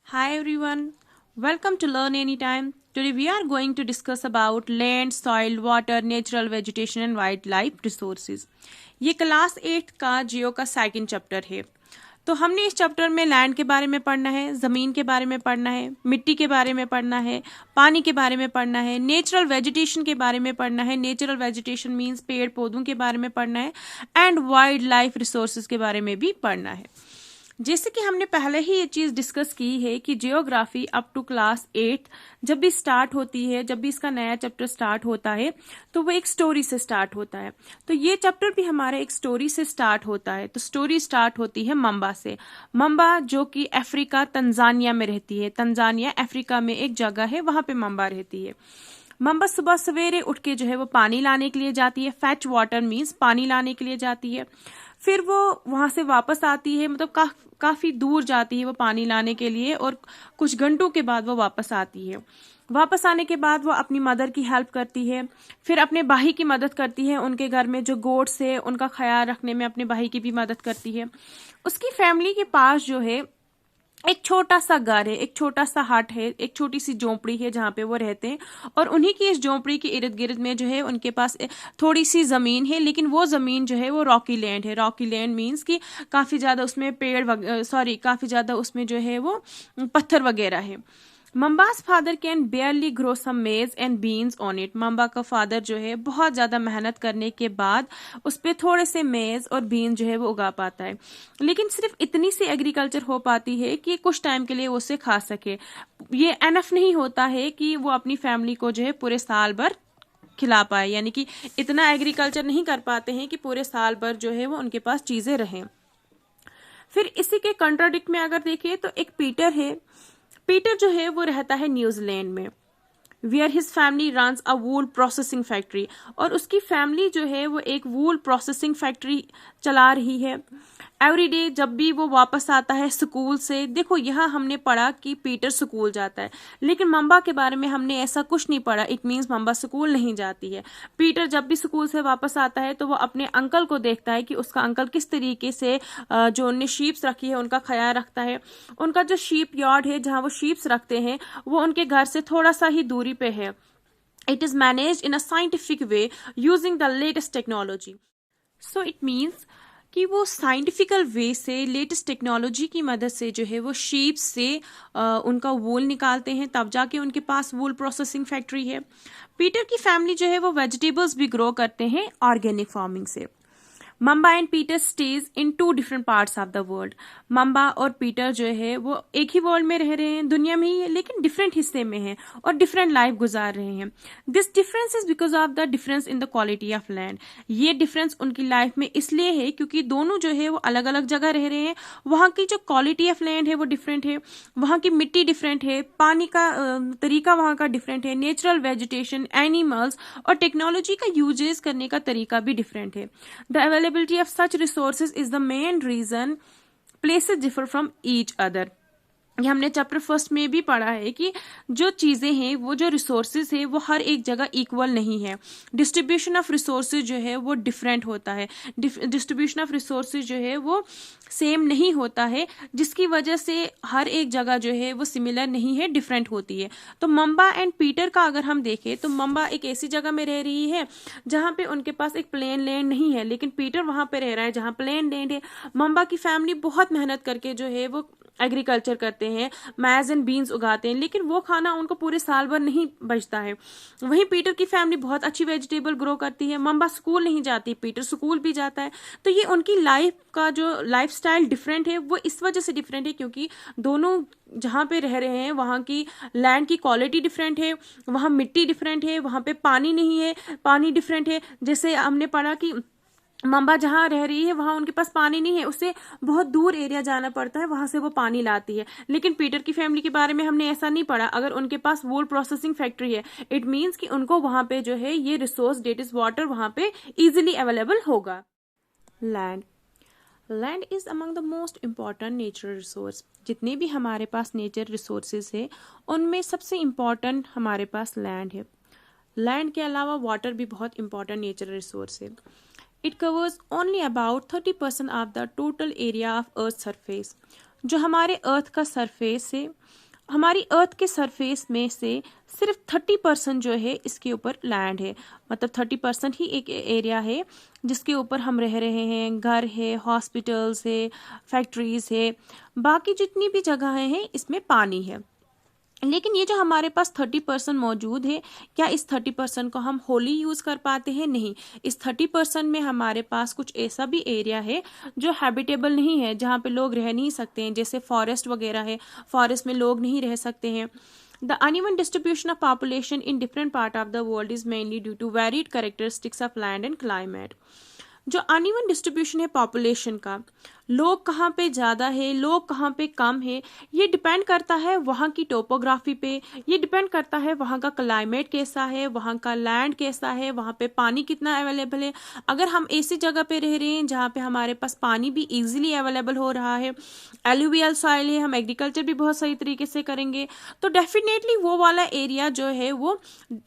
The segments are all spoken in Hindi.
Hi everyone, welcome to Learn Anytime. Today we are going to discuss about land, soil, water, natural vegetation and wildlife resources. ये क्लास 8 का जियो का सेकंड चैप्टर है। तो हमने इस चैप्टर में लैंड के बारे में पढ़ना है, ज़मीन के बारे में पढ़ना है, मिट्टी के बारे में पढ़ना है, पानी के बारे में पढ़ना है, नेचुरल वेजिटेशन के बारे में पढ़ना है। नेचुरल वेजिटेशन मीन्स पेड़ पौधों के बारे में पढ़ना है एंड वाइल्ड लाइफ रिसोर्सेज के बारे में भी पढ़ना है। जैसे कि हमने पहले ही ये चीज डिस्कस की है कि जियोग्राफी अप टू क्लास 8 जब भी स्टार्ट होती है, जब भी इसका नया चैप्टर स्टार्ट होता है तो वो एक स्टोरी से स्टार्ट होता है। तो ये चैप्टर भी हमारा एक स्टोरी से स्टार्ट होता है। तो स्टोरी स्टार्ट होती है मम्बा से। मम्बा जो कि अफ्रीका तंजानिया में रहती है। तंजानिया अफ्रीका में एक जगह है, वहां पे मम्बा रहती है। मम्बा सुबह सवेरे उठ के जो है वो पानी लाने के लिए जाती है। फैच वाटर मीन्स पानी लाने के लिए जाती है। फिर वो वहां से वापस आती है, मतलब काफी दूर जाती है वो पानी लाने के लिए, और कुछ घंटों के बाद वो वापस आती है। वापस आने के बाद वो अपनी मदर की हेल्प करती है, फिर अपने भाई की मदद करती है। उनके घर में जो गोट्स है उनका ख्याल रखने में अपने भाई की भी मदद करती है। उसकी फैमिली के पास जो है एक छोटा सा घर है, एक छोटा सा हट है, एक छोटी सी झोंपड़ी है जहाँ पे वो रहते हैं। और उन्हीं की इस झोंपड़ी के इर्द गिर्द में जो है उनके पास थोड़ी सी जमीन है, लेकिन वो जमीन जो है वो रॉकी लैंड है। रॉकी लैंड मीन्स कि काफी ज्यादा उसमें काफी ज्यादा उसमें जो है वो पत्थर वगैरह है। मम्बास फादर कैन बेयरली ग्रो सम मेज and beans on it. Mamba का फादर जो है बहुत ज्यादा मेहनत करने के बाद उस पर थोड़े से मेज और बीन जो है वो उगा पाता है, लेकिन सिर्फ इतनी सी एग्रीकल्चर हो पाती है कि कुछ टाइम के लिए वो उसे खा सके। ये एनफ नहीं होता है कि वो अपनी फैमिली को जो है पूरे साल भर खिला पाए, यानी कि इतना एग्रीकल्चर नहीं कर पाते हैं कि पूरे साल भर जो है वो उनके पास चीजें रहें। फिर इसी के कंट्राडिक्ट में अगर देखें तो एक पीटर है। पीटर जो है वो रहता है न्यूजीलैंड में, where his family runs a wool processing factory. और उसकी फैमिली जो है वो एक वूल प्रोसेसिंग फैक्ट्री चला रही है। एवरी डे जब भी वो वापस आता है स्कूल से, देखो यहाँ हमने पढ़ा कि पीटर स्कूल जाता है, लेकिन मम्बा के बारे में हमने ऐसा कुछ नहीं पढ़ा। इट मीन्स मम्बा स्कूल नहीं जाती है। पीटर जब भी स्कूल से वापस आता है तो वो अपने अंकल को देखता है कि उसका अंकल किस तरीके से जो उनने शीप्स रखी है उनका ख्याल रखता है। उनका जो शीप यार्ड है जहाँ वो शीप्स रखते हैं वो उनके घर से थोड़ा सा ही दूरी पे है। It is managed in a scientific way using the latest technology. So it means कि वो साइंटिफिकल वे से लेटेस्ट टेक्नोलॉजी की मदद से जो है वो शीप से उनका वूल निकालते हैं, तब जाके उनके पास वूल प्रोसेसिंग फैक्ट्री है। पीटर की फैमिली जो है वो वेजिटेबल्स भी ग्रो करते हैं ऑर्गेनिक फार्मिंग से। Mamba and Peter stays in two different parts of the world. Mamba और पीटर जो है वो एक ही वर्ल्ड में रह रहे हैं, दुनिया में ही है, लेकिन डिफरेंट हिस्से में हैं और डिफरेंट लाइफ गुजार रहे हैं। This difference is because of the difference in the quality of land. ये डिफरेंस उनकी लाइफ में इसलिए है क्योंकि दोनों जो है वो अलग अलग जगह रह रहे हैं। वहाँ की जो क्वालिटी ऑफ लैंड है वो डिफरेंट है, वहाँ की मिट्टी डिफरेंट है, पानी का तरीका वहाँ का डिफरेंट है, नेचुरल वेजिटेशन, एनिमल्स और टेक्नोलॉजी का यूजेस करने का तरीका भी डिफरेंट है। The availability of such resources is the main reason places differ from each other। ये हमने चैप्टर फर्स्ट में भी पढ़ा है कि जो चीजें हैं, वो जो रिसोर्सेज है वो हर एक जगह इक्वल नहीं है। डिस्ट्रीब्यूशन ऑफ रिसोर्सेज जो है वो डिफरेंट होता है। डिस्ट्रीब्यूशन ऑफ रिसोर्सेज जो है वो सेम नहीं होता है, जिसकी वजह से हर एक जगह जो है वो सिमिलर नहीं है, डिफरेंट होती है। तो मम्बा एंड पीटर का अगर हम देखें तो मम्बा एक ऐसी जगह में रह रही है जहां पे उनके पास एक प्लेन लैंड नहीं है, लेकिन पीटर वहां पे रह रहा है जहां प्लेन लैंड है। मम्बा की फैमिली बहुत मेहनत करके जो है वो एग्रीकल्चर करते हैं, मैज एंड बीन्स उगाते हैं, लेकिन वो खाना उनको पूरे साल भर नहीं बचता है। वहीं पीटर की फैमिली बहुत अच्छी वेजिटेबल ग्रो करती है। मम्बा स्कूल नहीं जाती, पीटर स्कूल भी जाता है। तो ये उनकी लाइफ का जो लाइफ स्टाइल डिफरेंट है वो इस वजह से डिफरेंट है क्योंकि दोनों जहाँ पे रह रहे हैं वहाँ की लैंड की क्वालिटी डिफरेंट है, वहाँ मिट्टी डिफरेंट है, वहाँ पे पानी नहीं है, पानी डिफरेंट है। जैसे हमने पढ़ा कि मम्बा जहाँ रह रही है वहां उनके पास पानी नहीं है, उसे बहुत दूर एरिया जाना पड़ता है, वहां से वो पानी लाती है। लेकिन पीटर की फैमिली के बारे में हमने ऐसा नहीं पढ़ा। अगर उनके पास वूल प्रोसेसिंग फैक्ट्री है, इट मीन्स कि उनको वहां पे जो है ये रिसोर्स डेट इज वाटर वहां पे इजिली अवेलेबल होगा। Land land is among the most important natural resource. जितने भी हमारे पास नेचर रिसोर्सेज है उनमें सबसे इम्पॉर्टेंट हमारे पास लैंड है। लैंड के अलावा वाटर भी बहुत इम्पॉर्टेंट नेचुरल रिसोर्स है। It covers only about 30% of the total area of Earth's surface। जो हमारे अर्थ का सरफेस है, हमारी अर्थ के सरफेस में से सिर्फ 30% जो है इसके ऊपर लैंड है। मतलब 30% ही एक एरिया है जिसके ऊपर हम रह रहे हैं, घर है, हॉस्पिटल्स है, फैक्ट्रीज है, बाकी जितनी भी जगहें हैं इसमें पानी है। लेकिन ये जो हमारे पास 30% मौजूद है, क्या इस 30% को हम होली यूज कर पाते हैं? नहीं। इस 30% में हमारे पास कुछ ऐसा भी एरिया है जो हैबिटेबल नहीं है, जहाँ पे लोग रह नहीं सकते हैं, जैसे फॉरेस्ट वगैरह है, फॉरेस्ट में लोग नहीं रह सकते हैं। The uneven distribution of population in different part of the world is mainly due to varied characteristics of land and climate. जो अनइवन डिस्ट्रीब्यूशन है पॉपुलेशन का, लोग कहाँ पे ज़्यादा है, लोग कहाँ पे कम है, ये डिपेंड करता है वहाँ की टोपोग्राफी पे, ये डिपेंड करता है वहाँ का क्लाइमेट कैसा है, वहाँ का लैंड कैसा है, वहाँ पे पानी कितना अवेलेबल है। अगर हम ऐसी जगह पे रह रहे हैं जहाँ पे हमारे पास पानी भी इजीली अवेलेबल हो रहा है, एलुवियल सॉइल है, हम एग्रीकल्चर भी बहुत सही तरीके से करेंगे, तो डेफिनेटली वो वाला एरिया जो है वो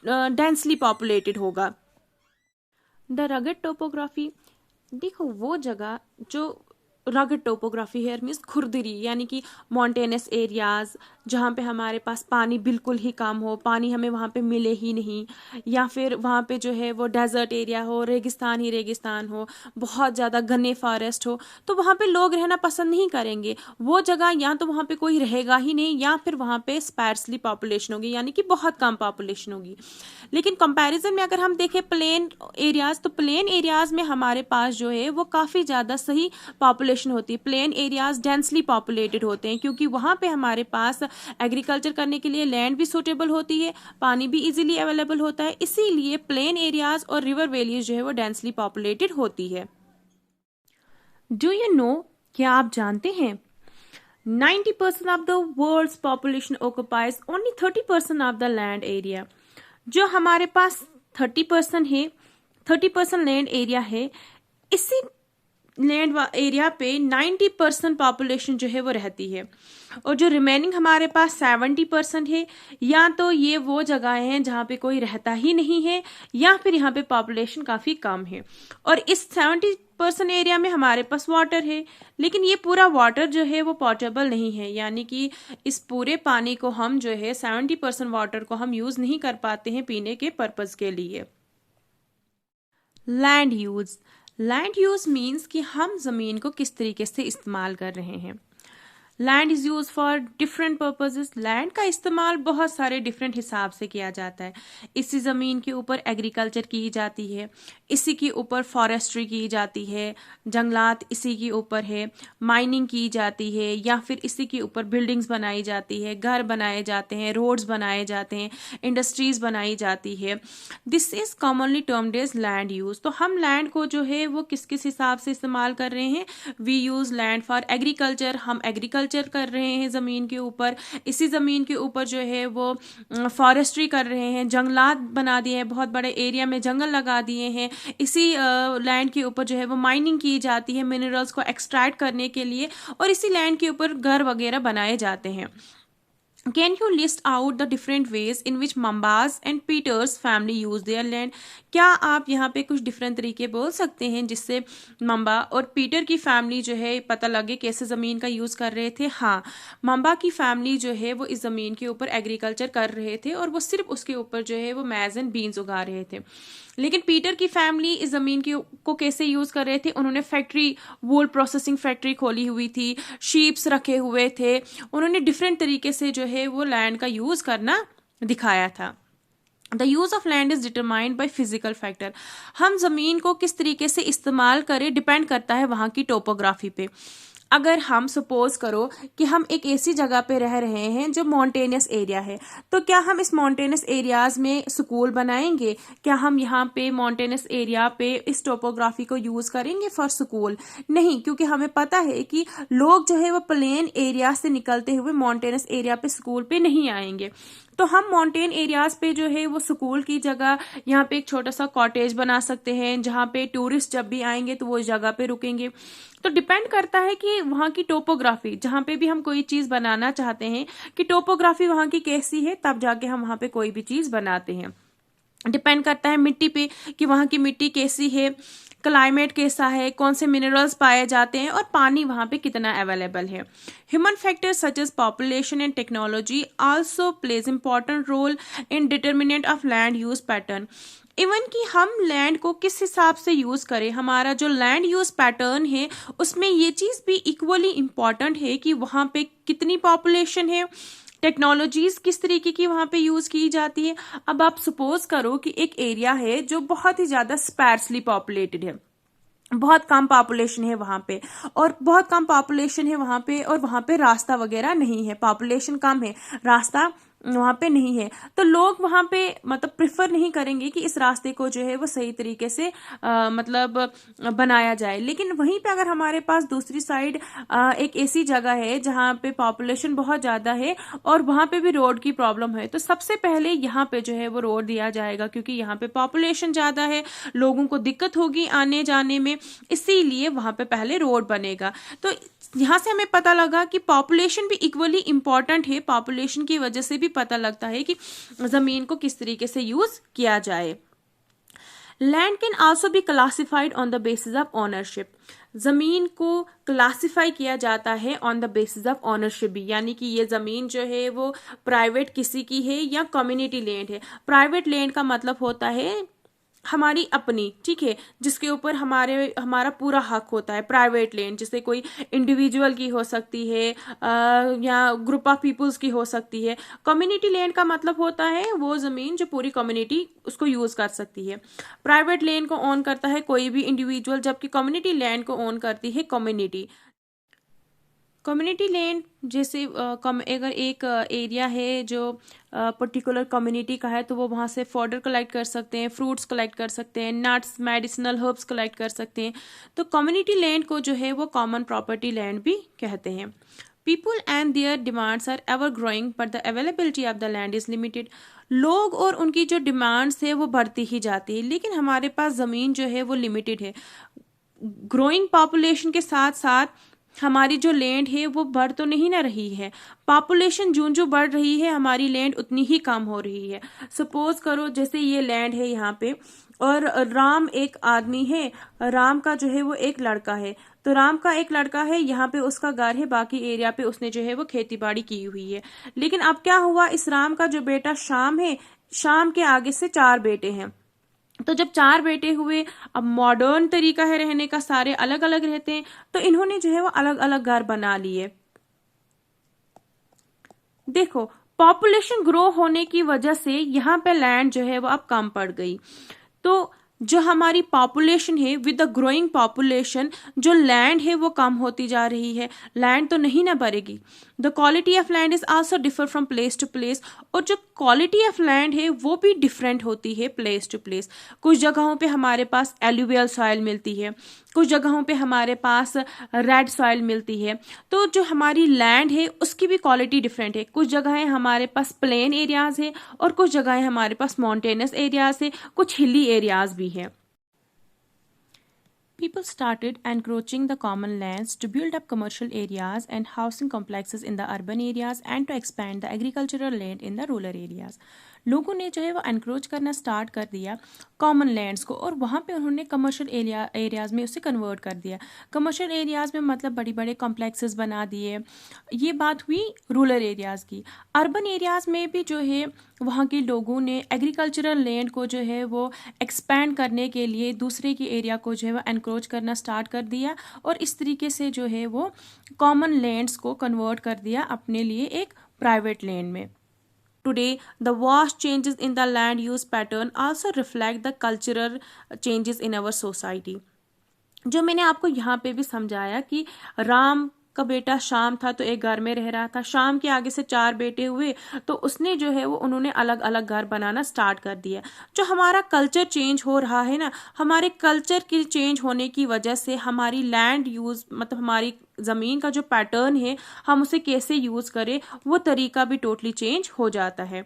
डेंसली पॉपुलेटेड होगा। द रगड टोपोग्राफी, देखो वो जगह जो रगड टोपोग्राफी है मीन्स खुरदरी, यानी कि माउंटेनस एरियाज जहाँ पे हमारे पास पानी बिल्कुल ही कम हो, पानी हमें वहाँ पे मिले ही नहीं, या फिर वहाँ पे जो है वो डेजर्ट एरिया हो, रेगिस्तान ही रेगिस्तान हो, बहुत ज़्यादा घने फॉरेस्ट हो, तो वहाँ पे लोग रहना पसंद नहीं करेंगे। वो जगह या तो वहाँ पे कोई रहेगा ही नहीं, या फिर वहाँ पे स्पैर्सली पॉपुलेशन होगी, यानी कि बहुत कम पॉपुलेशन होगी। लेकिन कंपैरिजन में अगर हम देखें प्लेन एरियाज, तो प्लेन एरियाज में हमारे पास जो है वो काफ़ी ज़्यादा सही पॉपुलेशन होती है। प्लेन एरियाज डेंसली पॉपुलेटेड होते हैं क्योंकि वहाँ पे हमारे पास एग्रीकल्चर करने के लिए लैंड भी सूटेबल होती है, पानी भी इजीली अवेलेबल होता है, इसीलिए प्लेन एरियाज और रिवर वैलीज जो है वो डेंसली पॉपुलेटेड होती है। डू यू नो, क्या आप जानते हैं 90% of the world's population occupies only 30% of the land area. जो हमारे पास 30% है, 30% लैंड एरिया है, इसी लैंड एरिया पे 90% पॉपुलेशन जो है वो रहती है, और जो रिमेनिंग हमारे पास 70% है, या तो ये वो जगह हैं जहाँ पे कोई रहता ही नहीं है, या फिर यहाँ पे पॉपुलेशन काफ़ी कम है। और इस 70% एरिया में हमारे पास वाटर है, लेकिन ये पूरा वाटर जो है वो पोर्टेबल नहीं है, यानी कि इस पूरे पानी को हम जो है 70% वाटर को हम यूज़ नहीं कर पाते हैं पीने के पर्पज़ के लिए। Land use, land use means कि हम जमीन को किस तरीके से इस्तेमाल कर रहे हैं। Land is use for different purposes. Land का इस्तेमाल बहुत सारे डिफरेंट हिसाब से किया जाता है। इसी जमीन के ऊपर एग्रीकल्चर की जाती है, इसी के ऊपर फॉरेस्ट्री की जाती है, जंगलात इसी के ऊपर है, माइनिंग की जाती है, या फिर इसी के ऊपर बिल्डिंग्स बनाई जाती है, घर बनाए जाते हैं, रोड्स बनाए जाते हैं, इंडस्ट्रीज बनाई जाती है। This is commonly termed as land use. तो हम लैंड को जो है वो किस किस हिसाब से इस्तेमाल कर रहे हैं? We use land for agriculture, हम एग्रीकल्चर कर रहे हैं जमीन के ऊपर, इसी जमीन के ऊपर जो है वो फॉरेस्ट्री कर रहे हैं, जंगलात बना दिए हैं, बहुत बड़े एरिया में जंगल लगा दिए हैं, इसी लैंड के ऊपर जो है वो माइनिंग की जाती है मिनरल्स को एक्सट्रैक्ट करने के लिए, और इसी लैंड के ऊपर घर वगैरह बनाए जाते हैं। Can you list out the different ways in which Mambas and Peters family use their land? क्या आप यहाँ पे कुछ डिफरेंट तरीके बोल सकते हैं जिससे मम्बा और पीटर की फैमिली जो है पता लगे कैसे ज़मीन का यूज़ कर रहे थे? हाँ, मम्बा की फैमिली जो है वो इस ज़मीन के ऊपर एग्रीकल्चर कर रहे थे, और वो सिर्फ उसके ऊपर जो है वो मैज एंड बीन्स उगा रहे थे। लेकिन पीटर की फैमिली इस ज़मीन को कैसे यूज़ कर रहे थे? उन्होंने फैक्ट्री, वूल प्रोसेसिंग फैक्ट्री खोली हुई थी, शीप्स रखे हुए थे, उन्होंने डिफरेंट तरीके से जो है वो लैंड का यूज़ करना दिखाया था। The use of land is determined by physical factor. हम ज़मीन को किस तरीके से इस्तेमाल करें डिपेंड करता है वहाँ की टोपोग्राफी पे। अगर हम सपोज करो कि हम एक ऐसी जगह पे रह रहे हैं जो माउंटेनियस एरिया है, तो क्या हम इस माउंटेनियस एरियाज में स्कूल बनाएंगे? क्या हम यहाँ पे माउंटेनियस एरिया पे इस टोपोग्राफी को यूज करेंगे फॉर स्कूल? नहीं, क्योंकि हमें पता है कि लोग जो है वो प्लेन एरिया से निकलते हुए माउंटेनियस एरिया पे स्कूल पे नहीं आएंगे। तो हम माउंटेन एरियाज पे जो है वो स्कूल की जगह यहाँ पे एक छोटा सा कॉटेज बना सकते हैं, जहाँ पे टूरिस्ट जब भी आएंगे तो वो इस जगह पे रुकेंगे। तो डिपेंड करता है कि वहाँ की टोपोग्राफी, जहाँ पे भी हम कोई चीज़ बनाना चाहते हैं कि टोपोग्राफी वहाँ की कैसी है, तब जाके हम वहाँ पे कोई भी चीज़ बनाते हैं। डिपेंड करता है मिट्टी पे कि वहाँ की मिट्टी कैसी है, क्लाइमेट कैसा है, कौन से मिनरल्स पाए जाते हैं और पानी वहाँ पे कितना अवेलेबल है। Human factors such as population and technology also plays important role in determinant of land use pattern. Even कि हम लैंड को किस हिसाब से यूज करें, हमारा जो लैंड यूज पैटर्न है उसमें ये चीज भी इक्वली इम्पॉर्टेंट है कि वहाँ पे कितनी पॉपुलेशन है, टेक्नोलॉजीज किस तरीके की वहाँ पे यूज की जाती है। अब आप सपोज करो कि एक एरिया है जो बहुत ही ज्यादा स्पैर्सली पॉपुलेटेड है, बहुत कम पॉपुलेशन है वहां पे, और बहुत कम पॉपुलेशन है वहां पे, और वहां पे रास्ता वगैरह नहीं है, पॉपुलेशन कम है, रास्ता वहां पे नहीं है, तो लोग वहां पे मतलब प्रिफर नहीं करेंगे कि इस रास्ते को जो है वो सही तरीके से मतलब बनाया जाए। लेकिन वहीं पे अगर हमारे पास दूसरी साइड एक ऐसी जगह है जहां पे पॉपुलेशन बहुत ज्यादा है और वहां पे भी रोड की प्रॉब्लम है, तो सबसे पहले यहाँ पे जो है वो रोड दिया जाएगा, क्योंकि यहाँ पे पॉपुलेशन ज्यादा है, लोगों को दिक्कत होगी आने जाने में, इसीलिए वहां पे पहले रोड बनेगा। तो यहाँ से हमें पता लगा कि पॉपुलेशन भी इक्वली इंपॉर्टेंट है, पॉपुलेशन की वजह से भी पता लगता है कि जमीन को किस तरीके से यूज किया जाए। Land can also be classified on the basis of ownership. जमीन को क्लासिफाई किया जाता है on the basis of ownership भी, यानी कि ये जमीन जो है वो प्राइवेट किसी की है या कम्युनिटी लैंड है। प्राइवेट लैंड का मतलब होता है हमारी अपनी, ठीक है, जिसके ऊपर हमारा पूरा हक होता है। प्राइवेट लैंड जिसे कोई इंडिविजुअल की हो सकती है या ग्रुप ऑफ पीपुल्स की हो सकती है। कम्युनिटी लैंड का मतलब होता है वो जमीन जो पूरी कम्युनिटी उसको यूज कर सकती है। प्राइवेट लैंड को ओन करता है कोई भी इंडिविजुअल, जबकि कम्युनिटी लैंड को ओन करती है कम्युनिटी। कम्युनिटी लैंड जैसे अगर एक एरिया है जो पर्टिकुलर कम्युनिटी का है, तो वो वहाँ से फॉडर कलेक्ट कर सकते हैं, फ्रूट्स कलेक्ट कर सकते हैं, नट्स, मेडिसिनल हर्ब्स कलेक्ट कर सकते हैं। तो कम्युनिटी लैंड को जो है वो कॉमन प्रॉपर्टी लैंड भी कहते हैं। People and their demands are ever growing but the availability of the land is limited. लोग और उनकी जो डिमांड्स है वो बढ़ती ही जाती है, लेकिन हमारे पास जमीन जो है वो लिमिटेड है। ग्रोइंग पॉपुलेशन के साथ साथ हमारी जो लैंड है वो बढ़ तो नहीं ना रही है, पॉपुलेशन जून जो बढ़ रही है हमारी लैंड उतनी ही कम हो रही है। सपोज करो जैसे ये लैंड है यहाँ पे, और राम एक आदमी है, राम का जो है वो एक लड़का है, तो राम का एक लड़का है, यहाँ पे उसका घर है, बाकी एरिया पे उसने जो है वो खेती बाड़ी की हुई है। लेकिन अब क्या हुआ, इस राम का जो बेटा शाम है, शाम के आगे से 4 बेटे हैं। तो जब 4 बेटे हुए, अब मॉडर्न तरीका है रहने का, सारे अलग अलग रहते हैं, तो इन्होंने जो है वो अलग अलग घर बना लिए। देखो पॉपुलेशन ग्रो होने की वजह से यहाँ पे लैंड जो है वो अब कम पड़ गई। तो जो हमारी पॉपुलेशन है, विद द ग्रोइंग पॉपुलेशन जो लैंड है वो कम होती जा रही है, लैंड तो नहीं ना बढ़ेगी। The quality of land is also differ from place to place, और जो क्वालिटी ऑफ लैंड है वो भी डिफरेंट होती है प्लेस टू प्लेस। कुछ जगहों पे हमारे पास एल्यूवियल सॉइल मिलती है, कुछ जगहों पे हमारे पास रेड सॉइल मिलती है। तो जो हमारी लैंड है उसकी भी क्वालिटी डिफरेंट है। कुछ जगहें हमारे पास प्लेन एरियाज है और कुछ जगहें हमारे पास माउंटेनस एरियाज है, कुछ हिली एरियाज भी है। People started encroaching the common lands to build up commercial areas and housing complexes in the urban areas and to expand the agricultural land in the rural areas. लोगों ने जो है वो एनक्रोच करना स्टार्ट कर दिया कॉमन लैंड्स को, और वहाँ पे उन्होंने कमर्शियल एरियाज में उसे कन्वर्ट कर दिया। कमर्शियल एरियाज में मतलब बड़ी बड़े कॉम्प्लेक्सेस बना दिए। ये बात हुई रूरल एरियाज की। अर्बन एरियाज में भी जो है वहाँ के लोगों ने एग्रीकल्चरल लैंड को जो है वो एक्सपैंड करने के लिए दूसरे के एरिया को जो है वो एनक्रोच करना स्टार्ट कर दिया, और इस तरीके से जो है वो कॉमन लैंड्स को कन्वर्ट कर दिया अपने लिए एक प्राइवेट लैंड में। Today, the vast changes in the land use pattern also reflect the cultural changes in our society. जो मैंने आपको यहाँ पे भी समझाया कि राम का बेटा शाम था तो एक घर में रह रहा था, शाम के आगे से 4 बेटे हुए, तो उसने जो है वो उन्होंने अलग अलग घर बनाना स्टार्ट कर दिया। जो हमारा कल्चर चेंज हो रहा है ना, हमारे कल्चर के चेंज होने की वजह से हमारी लैंड यूज मतलब हमारी जमीन का जो पैटर्न है हम उसे कैसे यूज करें वो तरीका भी टोटली चेंज हो जाता है।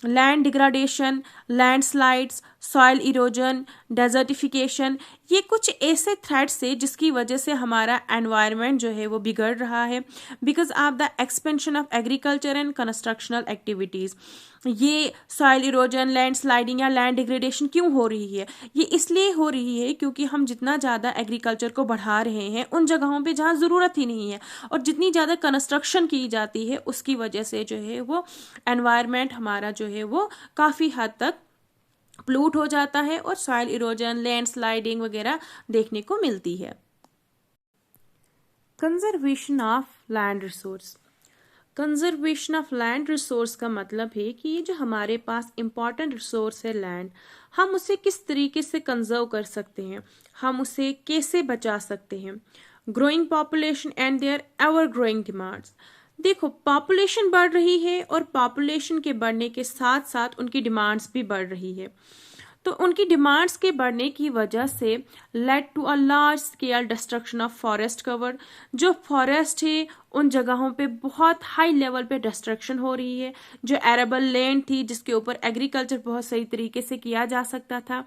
Land degradation, landslides, soil erosion, desertification, ये कुछ ऐसे थ्रेट्स है जिसकी वजह से हमारा एनवायरनमेंट जो है वो बिगड़ रहा है because of the expansion of agriculture and constructional activities. ये सॉइल इरोजन, लैंड स्लाइडिंग या लैंड डिग्रेडेशन क्यों हो रही है? ये इसलिए हो रही है क्योंकि हम जितना ज़्यादा एग्रीकल्चर को बढ़ा रहे हैं उन जगहों पे जहाँ ज़रूरत ही नहीं है, और जितनी ज़्यादा कंस्ट्रक्शन की जाती है उसकी वजह से जो है वो एनवायरनमेंट हमारा जो है वो काफ़ी हद तक प्लूट हो जाता है और सॉइल इरोजन, लैंड स्लाइडिंग वगैरह देखने को मिलती है। Conservation of land resource. Conservation of land resource का मतलब है कि ये जो हमारे पास इंपॉर्टेंट रिसोर्स है लैंड, हम उसे किस तरीके से कंजर्व कर सकते हैं, हम उसे कैसे बचा सकते हैं। Growing population and their ever growing demands. देखो, पॉपुलेशन बढ़ रही है और पॉपुलेशन के बढ़ने के साथ साथ उनकी डिमांड्स भी बढ़ रही है। तो उनकी डिमांड्स के बढ़ने की वजह से led to a large scale destruction of forest cover. जो फॉरेस्ट है उन जगहों पे बहुत हाई लेवल पे डिस्ट्रक्शन हो रही है। जो एरेबल लैंड थी जिसके ऊपर एग्रीकल्चर बहुत सही तरीके से किया जा सकता था,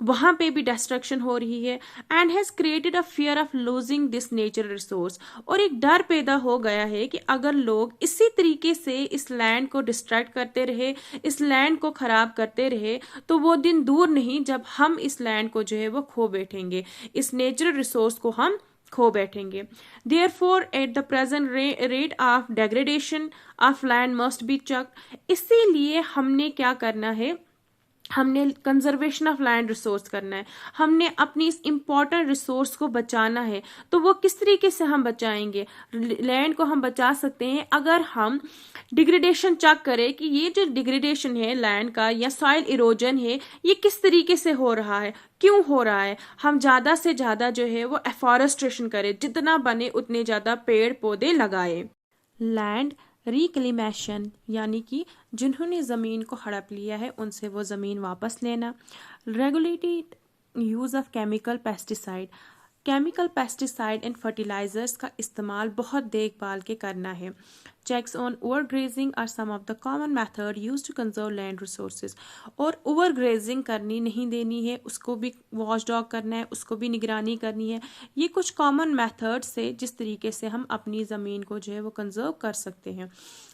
वहां पे भी डिस्ट्रक्शन हो रही है। And has created a fear of losing this natural resource. और एक डर पैदा हो गया है कि अगर लोग इसी तरीके से इस लैंड को डिस्ट्रैक्ट करते रहे, इस लैंड को खराब करते रहे, तो वो दिन दूर नहीं जब हम इस लैंड को जो है वो खो बैठेंगे, इस नेचुरल रिसोर्स को हम खो बैठेंगे। Therefore, at the present rate of degradation of land must be checked। इसीलिए हमने क्या करना है, हमने कंजर्वेशन ऑफ लैंड रिसोर्स करना है, हमने अपनी इस इंपॉर्टेंट रिसोर्स को बचाना है। तो वो किस तरीके से हम बचाएंगे? लैंड को हम बचा सकते हैं अगर हम डिग्रेडेशन चेक करें कि ये जो डिग्रेडेशन है लैंड का या सॉइल इरोजन है ये किस तरीके से हो रहा है, क्यों हो रहा है। हम ज्यादा से ज्यादा जो है वो एफॉरेस्ट्रेशन करें, जितना बने उतने ज्यादा पेड़ पौधे लगाए। लैंड रिक्लेमेशन यानी कि जिन्होंने ज़मीन को हड़प लिया है उनसे वो ज़मीन वापस लेना। Regulated use of chemical pesticide. Chemical pesticide and fertilisers का इस्तेमाल बहुत देखभाल के करना है। Checks on over grazing are some of the common method use to conserve land resources. और ओवर ग्रेजिंग करनी नहीं देनी है, उसको भी वॉच डॉग करना है, उसको भी निगरानी करनी है। ये कुछ कॉमन मेथड्स है जिस तरीके से हम अपनी ज़मीन को जो है वो कंजर्व कर सकते हैं।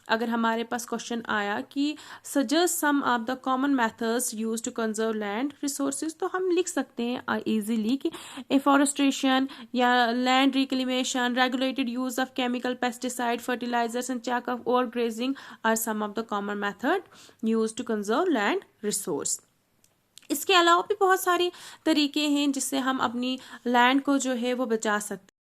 अगर हमारे पास क्वेश्चन आया कि suggest some of the common methods use to conserve land resources, तो हम लिख सकते हैं इजीली कि एफॉरेस्ट्रेशन या land reclamation, regulated use of chemical pesticide, fertilisers and check of over grazing are some of the common method use to conserve land resource. इसके अलावा भी बहुत सारे तरीके हैं जिससे हम अपनी लैंड को जो है वो बचा सकते हैं।